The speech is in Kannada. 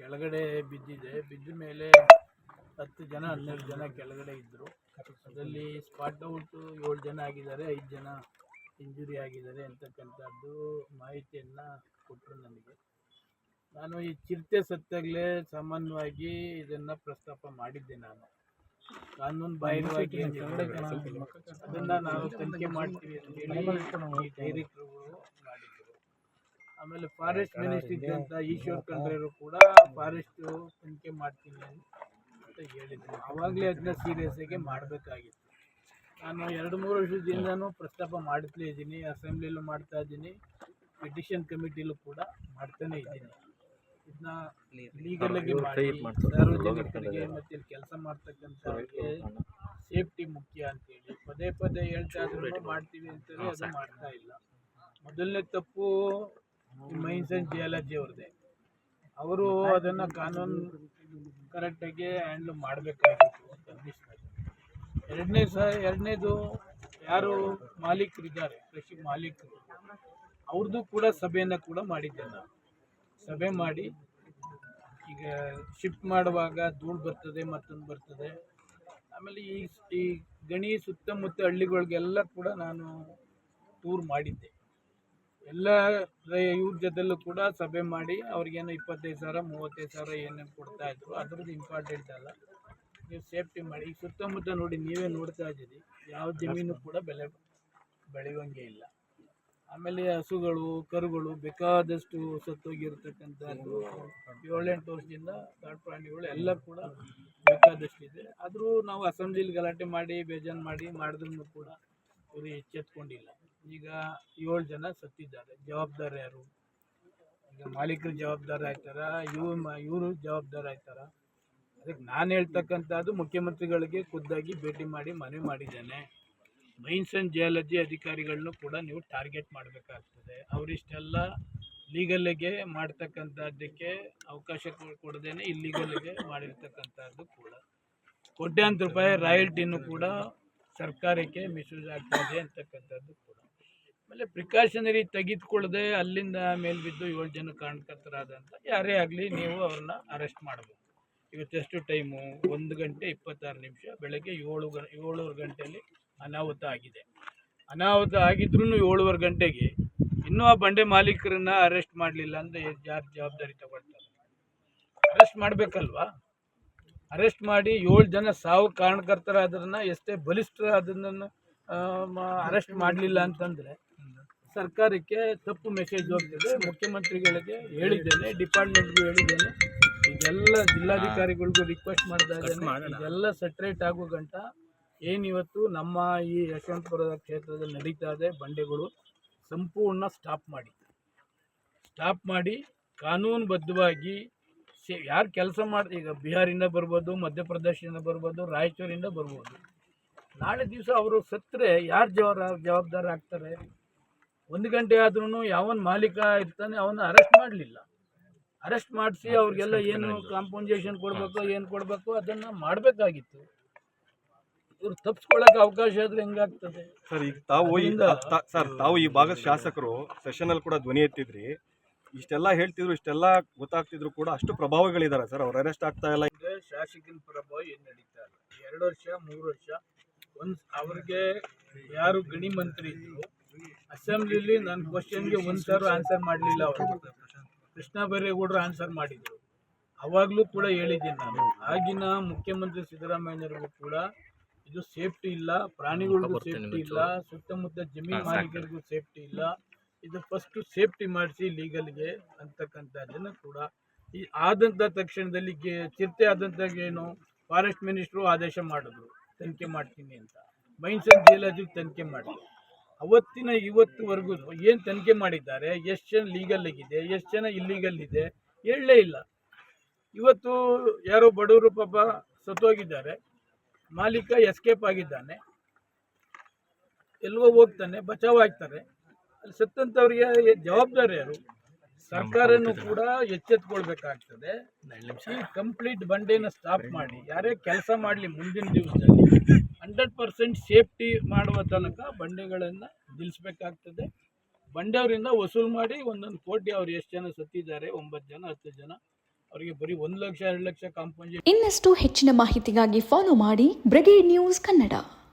ಕೆಳಗಡೆ ಬಿದ್ದಿದೆ. ಬಿದ್ದ ಮೇಲೆ 10 ಜನ 12 ಜನ ಕೆಳಗಡೆ ಇದ್ದರು. ಅದರಲ್ಲಿ ಸ್ಪಾಟ್ ಔಟ್ 7 ಜನ ಆಗಿದ್ದಾರೆ, 5 ಜನ ಇಂಜುರಿ ಆಗಿದ್ದಾರೆ ಅಂತಕ್ಕಂಥದ್ದು ಮಾಹಿತಿಯನ್ನು ಕೊಟ್ಟರು ನನಗೆ. ನಾನು ಈ ಚಿರತೆ ಸತ್ತಾಗಲೇ ಸಾಮಾನ್ಯವಾಗಿ ಇದನ್ನು ಪ್ರಸ್ತಾಪ ಮಾಡಿದ್ದೆ. ನಾನು ಕಾನೂನು ಬಾಹಿರವಾಗಿ ಅದನ್ನು ನಾವು ತನಿಖೆ ಮಾಡ್ತೀವಿ ಅಂತೇಳಿ ಈ ಡೈರೆಕ್ಟರ್ಗಳು ಮಾಡಿದ್ರು. ಆಮೇಲೆ ಫಾರೆಸ್ಟ್ ಮಿನಿಸ್ಟ್ರಿ ಇದ್ದಂಥ ಈಶ್ವರ್ ಖಂಡ್ರೆಯವರು ಕೂಡ ಫಾರೆಸ್ಟ್ ತನಿಖೆ ಮಾಡ್ತೀನಿ ಅಂತ ಹೇಳಿದ್ರು. ಆವಾಗಲೇ ಅದನ್ನ ಸೀರಿಯಸ್ ಆಗಿ ಮಾಡಬೇಕಾಗಿತ್ತು. ನಾನು 2-3 ವರ್ಷದಿಂದನೂ ಪ್ರಸ್ತಾಪ ಮಾಡ್ತಾ ಇದ್ದೀನಿ, ಅಸೆಂಬ್ಲಿಲೂ ಮಾಡ್ತಾ ಇದ್ದೀನಿ, ಪಿಟಿಷನ್ ಕಮಿಟಿಲೂ ಕೂಡ ಮಾಡ್ತಾನೆ ಇದ್ದೀನಿ. ಇದನ್ನ ಲೀಗಲ್ ಆಗಿ ಮಾಡಿ ಸಾರ್ವಜನಿಕರಿಗೆ ಮತ್ತು ಇಲ್ಲಿ ಕೆಲಸ ಮಾಡ್ತಕ್ಕಂಥವ್ರಿಗೆ ಸೇಫ್ಟಿ ಮುಖ್ಯ ಅಂತೇಳಿ ಪದೇ ಪದೇ ಹೇಳ್ತಾ ಇದ್ರು. ಮಾಡ್ತೀವಿ ಅಂತೇಳಿ ಅದು ಮಾಡ್ತಾ ಇಲ್ಲ. ಮೊದಲನೇ ತಪ್ಪು ಮೈನ್ಸ್ ಆ್ಯಂಡ್ ಜಿಯಾಲಜಿ ಅವ್ರದ್ದೇ. ಅವರು ಅದನ್ನು ಕಾನೂನು ಕರೆಕ್ಟಾಗಿ ಹ್ಯಾಂಡ್ಲ್ ಮಾಡಬೇಕಾಗಿತ್ತು ಅಂತ ಅನ್ನಿಸ್ತಾ ಇದೆ. ಎರಡನೇದು ಯಾರು ಮಾಲೀಕರಿದ್ದಾರೆ, ಕೃಷಿ ಮಾಲೀಕರು, ಅವ್ರದ್ದು ಕೂಡ ಸಭೆಯನ್ನು ಕೂಡ ಮಾಡಿದ್ದೆ ನಾನು. ಸಭೆ ಮಾಡಿ ಈಗ ಶಿಫ್ಟ್ ಮಾಡುವಾಗ ಧೂಳು ಬರ್ತದೆ, ಮತ್ತೊಂದು ಬರ್ತದೆ. ಆಮೇಲೆ ಈ ಗಣಿ ಸುತ್ತಮುತ್ತ ಹಳ್ಳಿಗಳಿಗೆಲ್ಲ ಕೂಡ ನಾನು ಟೂರ್ ಮಾಡಿದ್ದೆ. ಎಲ್ಲ ಇವ್ರ ಜೊತೆಲ್ಲೂ ಕೂಡ ಸಭೆ ಮಾಡಿ ಅವ್ರಿಗೇನು 25,000 35,000 ಏನೇನು ಕೊಡ್ತಾಯಿದ್ರು, ಅದ್ರದ್ದು ಇಂಪಾರ್ಟೆಂಟ್ ಅಲ್ಲ. ನೀವು ಸೇಫ್ಟಿ ಮಾಡಿ. ಈಗ ಸುತ್ತಮುತ್ತ ನೋಡಿ, ನೀವೇ ನೋಡ್ತಾ ಇದ್ದೀರಿ, ಯಾವ ಜಮೀನು ಕೂಡ ಬೆಳೆಯುವಂಗೆ ಇಲ್ಲ. ಆಮೇಲೆ ಹಸುಗಳು, ಕರುಗಳು ಬೇಕಾದಷ್ಟು ಸತ್ತೋಗಿರ್ತಕ್ಕಂಥದ್ದು 7-8 ವರ್ಷದಿಂದ ಕಾಡು ಪ್ರಾಣಿಗಳು ಎಲ್ಲ ಕೂಡ ಬೇಕಾದಷ್ಟಿದೆ. ಆದರೂ ನಾವು ಅಸೆಂಬ್ಲಿಲಿ ಗಲಾಟೆ ಮಾಡಿ ಬೇಜಾರು ಮಾಡಿದ್ರೂ ಕೂಡ ಇವರು ಎಚ್ಚೆತ್ಕೊಂಡಿಲ್ಲ. ಈಗ 7 ಜನ ಸತ್ತಿದ್ದಾರೆ. ಜವಾಬ್ದಾರಿ ಯಾರು? ಈಗ ಮಾಲೀಕರು ಜವಾಬ್ದಾರಿ ಆಯ್ತಾರ, ಇವರು ಜವಾಬ್ದಾರಿ ಆಯ್ತಾರ? ಅದಕ್ಕೆ ನಾನು ಹೇಳ್ತಕ್ಕಂಥದ್ದು ಮುಖ್ಯಮಂತ್ರಿಗಳಿಗೆ ಖುದ್ದಾಗಿ ಭೇಟಿ ಮಾಡಿ ಮನವಿ ಮಾಡಿದ್ದೇನೆ. ಮೈನ್ಸ್ ಆ್ಯಂಡ್ ಜಿಯಾಲಜಿ ಅಧಿಕಾರಿಗಳನ್ನೂ ಕೂಡ ನೀವು ಟಾರ್ಗೆಟ್ ಮಾಡಬೇಕಾಗ್ತದೆ. ಅವರಿಷ್ಟೆಲ್ಲ ಲೀಗಲ್ಲಿಗೆ ಮಾಡ್ತಕ್ಕಂಥದ್ದಕ್ಕೆ ಅವಕಾಶ ಕೊಡದೇನೆ ಇಲ್ಲೀಗಲ್ಲಿಗೆ ಮಾಡಿರ್ತಕ್ಕಂಥದ್ದು ಕೂಡ ಕೋಟ್ಯಾಂತರ ರೂಪಾಯಿ ರಾಯಲ್ಟಿನೂ ಕೂಡ ಸರ್ಕಾರಕ್ಕೆ ಮಿಸ್ಯೂಸ್ ಆಗ್ತಾಯಿದೆ ಅಂತಕ್ಕಂಥದ್ದು ಕೂಡ. ಆಮೇಲೆ ಪ್ರಿಕಾಷನರಿ ತೆಗೆದುಕೊಳ್ಳದೆ ಅಲ್ಲಿಂದ ಮೇಲ್ಬಿದ್ದು 7 ಜನ ಕಾರಣಕರ್ತರಾದಂಥ ಯಾರೇ ಆಗಲಿ ನೀವು ಅವ್ರನ್ನ ಅರೆಸ್ಟ್ ಮಾಡಬೇಕು. ಇವತ್ತೆಷ್ಟು ಟೈಮು? 1 ಗಂಟೆ 26 ನಿಮಿಷ. ಬೆಳಗ್ಗೆ 7 ಗಂಟೆಯಲ್ಲಿ ಅನಾಹುತ ಆಗಿದೆ. ಅನಾಹುತ ಆಗಿದ್ರೂ 7:15 ಗಂಟೆಗೆ ಇನ್ನೂ ಆ ಬಂಡೆ ಮಾಲೀಕರನ್ನ ಅರೆಸ್ಟ್ ಮಾಡಲಿಲ್ಲ ಅಂದರೆ ಯಾರು ಜವಾಬ್ದಾರಿ ತಗೊಳ್ತಾರೆ? ಅರೆಸ್ಟ್ ಮಾಡಬೇಕಲ್ವಾ? ಅರೆಸ್ಟ್ ಮಾಡಿ 7 ಜನ ಸಾವು ಕಾರಣಕರ್ತರಾದ್ರನ್ನ ಎಷ್ಟೇ ಬಲಿಷ್ಠ ಅದನ್ನು ಅರೆಸ್ಟ್ ಮಾಡಲಿಲ್ಲ ಅಂತಂದರೆ ಸರ್ಕಾರಕ್ಕೆ ತಪ್ಪು ಮೆಸೇಜ್ ಹೋಗ್ತದೆ. ಮುಖ್ಯಮಂತ್ರಿಗಳಿಗೆ ಹೇಳಿದ್ದೇನೆ, ಡಿಪಾರ್ಟ್ಮೆಂಟ್ಗೂ ಹೇಳಿದ್ದೇನೆ, ಇದೆಲ್ಲ ಜಿಲ್ಲಾಧಿಕಾರಿಗಳಿಗೂ ರಿಕ್ವೆಸ್ಟ್ ಮಾಡ್ತಾ ಇದ್ದೇನೆ. ಇದೆಲ್ಲ ಸೆಟ್ರೇಟ್ ಆಗೋ ಗಂಟ ಏನಿವತ್ತು ನಮ್ಮ ಈ ಯಶವಂತಪುರದ ಕ್ಷೇತ್ರದಲ್ಲಿ ನಡೀತಾ ಇದೆ ಬಂಡೆಗಳು ಸಂಪೂರ್ಣ ಸ್ಟಾಪ್ ಮಾಡಿ ಕಾನೂನುಬದ್ಧವಾಗಿ ಯಾರು ಕೆಲಸ ಮಾಡಿ, ಈಗ ಬಿಹಾರಿಂದ ಬರ್ಬೋದು, ಮಧ್ಯಪ್ರದೇಶದಿಂದ ಬರ್ಬೋದು, ರಾಯಚೂರಿಂದ ಬರ್ಬೋದು, ನಾಳೆ ದಿವಸ ಅವರು ಸತ್ತರೆ ಯಾರು ಜವಾಬ್ದಾರ ಆಗ್ತಾರೆ? 1 ಗಂಟೆ ಆದ್ರೂ ಯಾವನ ಮಾಲೀಕ ಇರ್ತಾನೆ ಅವನ್ನ ಅರೆಸ್ಟ್ ಮಾಡಲಿಲ್ಲ. ಅರೆಸ್ಟ್ ಮಾಡಿಸಿ ಅವ್ರಿಗೆಲ್ಲ ಏನು ಕಾಂಪನ್ಸೇಷನ್ ಕೊಡಬೇಕು, ಏನು ಕೊಡಬೇಕು ಅದನ್ನು ಮಾಡಬೇಕಾಗಿತ್ತು. ಇವ್ರು ತಪ್ಪಿಸ್ಕೊಳ್ಳೋಕೆ ಅವಕಾಶ ಆದ್ರೆ ಹೆಂಗಾಗ್ತದೆ ಸರ್? ಈಗ ತಾವು ಈ ಭಾಗದ ಶಾಸಕರು ಸೆಷನಲ್ಲಿ ಕೂಡ ಧ್ವನಿ ಎತ್ತಿದ್ರಿ, ಇಷ್ಟೆಲ್ಲ ಹೇಳ್ತಿದ್ರು, ಇಷ್ಟೆಲ್ಲ ಗೊತ್ತಾಗ್ತಿದ್ರು ಕೂಡ ಅಷ್ಟು ಪ್ರಭಾವಗಳಿದ್ದಾರೆ ಸರ್, ಅವ್ರು ಅರೆಸ್ಟ್ ಆಗ್ತಾ ಇಲ್ಲ. ಶಾಸಕನ ಪ್ರಭಾವ ಏನು ನಡೀತಾ ಇಲ್ಲ. 2 ವರ್ಷ 3 ವರ್ಷ ಅವ್ರಿಗೆ ಯಾರು ಗಣಿ ಮಂತ್ರಿ ಇದ್ರು ಅಸೆಂಬ್ಲಿಲಿ ನನ್ನ ಕ್ವಶನ್ಗೆ 1 ಸಾರಿ ಆನ್ಸರ್ ಮಾಡಲಿಲ್ಲ. ಅವರು ಕೃಷ್ಣ ಬೈರೇಗೌಡರು ಆನ್ಸರ್ ಮಾಡಿದರು. ಅವಾಗಲೂ ಕೂಡ ಹೇಳಿದ್ದೀನಿ ನಾನು, ಆಗಿನ ಮುಖ್ಯಮಂತ್ರಿ ಸಿದ್ದರಾಮಯ್ಯನವ್ರಿಗೂ ಕೂಡ ಇದು ಸೇಫ್ಟಿ ಇಲ್ಲ, ಪ್ರಾಣಿಗಳಿಗೂ ಸೇಫ್ಟಿ ಇಲ್ಲ, ಸುತ್ತಮುತ್ತ ಜಮೀನು ಮಾಲೀಕರಿಗೂ ಸೇಫ್ಟಿ ಇಲ್ಲ, ಇದು ಫಸ್ಟು ಸೇಫ್ಟಿ ಮಾಡಿಸಿ ಲೀಗಲ್ಗೆ ಅಂತಕ್ಕಂಥದ್ದನ್ನು ಕೂಡ ಈ ಆದಂಥ ತಕ್ಷಣದಲ್ಲಿ ಚಿರತೆ ಆದಂತಾಗ ಏನು ಫಾರೆಸ್ಟ್ ಮಿನಿಸ್ಟ್ರು ಆದೇಶ ಮಾಡಿದ್ರು ತನಿಖೆ ಮಾಡ್ತೀನಿ ಅಂತ. ಮೈನ್ಸ್ ಆ್ಯಂಡ್ ಜಿಯಾಲಜಿ ತನಿಖೆ ಮಾಡಿದ್ರು. ಅವತ್ತಿನ ಇವತ್ತುವರೆಗೂ ಏನು ತನಿಖೆ ಮಾಡಿದ್ದಾರೆ, ಎಷ್ಟು ಜನ ಲೀಗಲ್ ಆಗಿದೆ, ಎಷ್ಟು ಜನ ಇಲ್ಲೀಗಲ್ ಇದೆ ಹೇಳಲೇ ಇಲ್ಲ. ಇವತ್ತು ಯಾರೋ ಬಡವರು ಪಾಪ ಸತ್ತೋಗಿದ್ದಾರೆ, ಮಾಲೀಕ ಎಸ್ಕೇಪ್ ಆಗಿದ್ದಾನೆ, ಎಲ್ಲಿಗೋ ಹೋಗ್ತಾನೆ, ಬಚಾವ್ ಆಗ್ತಾರೆ. ಅಲ್ಲಿ ಸತ್ತಂಥವ್ರಿಗೆ ಜವಾಬ್ದಾರಿ ಯಾರು? ಸರ್ಕಾರನೂ ಕೂಡ ಎಚ್ಚೆತ್ಕೊಳ್ಬೇಕಾಗ್ತದೆ. ಈ ಕಂಪ್ಲೀಟ್ ಬಂಡೆನ ಸ್ಟಾಪ್ ಮಾಡಿ ಯಾರೇ ಕೆಲಸ ಮಾಡಲಿ ಮುಂದಿನ ದಿವಸದಲ್ಲಿ 100% ಸೇಫ್ಟಿ ಮಾಡುವ ತನಕ ಬಂಡೆಗಳನ್ನು ನಿಲ್ಲಿಸಬೇಕಾಗ್ತದೆ. ಬಂಡೆಯವರಿಂದ ವಸೂಲು ಮಾಡಿ 1 ಕೋಟಿ ಅವ್ರು ಎಷ್ಟು ಜನ ಸತ್ತಿದ್ದಾರೆ, 9 ಜನ 10 ಜನ ಅವರಿಗೆ ಬರೀ 1 ಲಕ್ಷ 2 ಲಕ್ಷ ಕಾಂಪನ್ಸೇಷನ್. ಇನ್ನಷ್ಟು ಹೆಚ್ಚಿನ ಮಾಹಿತಿಗಾಗಿ ಫಾಲೋ ಮಾಡಿ ಬ್ರಿಗೇಡ್ ನ್ಯೂಸ್ ಕನ್ನಡ.